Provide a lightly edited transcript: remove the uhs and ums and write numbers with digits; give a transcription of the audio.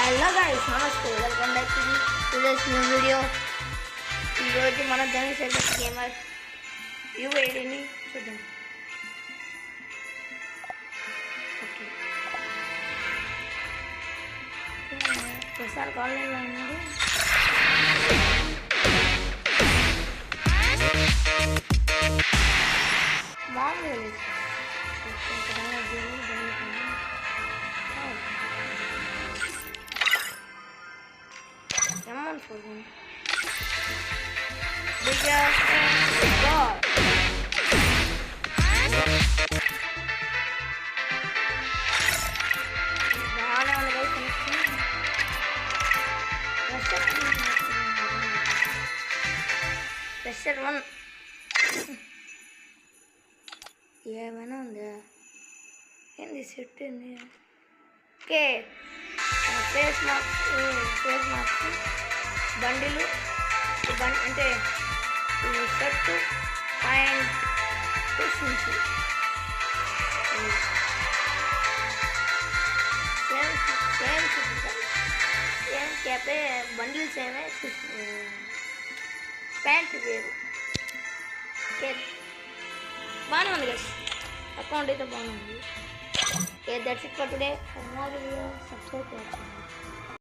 Hello guys, నమస్తే. Welcome back to today's new video. ఈరోజు మనం ధనుష్ గేమర్ యూఐడిని చూద్దాం. ఓకే, ప్రసాద్ కాలనీలో ఉన్నాడు. మామూలుగా లేదు. Come on for him. Because God. బాగానే ఉంది కదా కనెక్షన్. ప్రెషర్ 1 ఏమైనా ఉందా? ఏంది సెట్ ఏంది? ఓకే, ఫేస్ మార్క్స్ బండిలు అంటే షర్ట్ ప్యాంట్ షూస్ సేమ్ క్యాపే, బండిల్ సేమే, షూస్ ప్యాంట్ వేరు. ఓకే, బాగానే ఉంది కదా, అకౌంట్ అయితే బాగానే ఉంది. Okay, that's it for today. Subscribe చేయండి.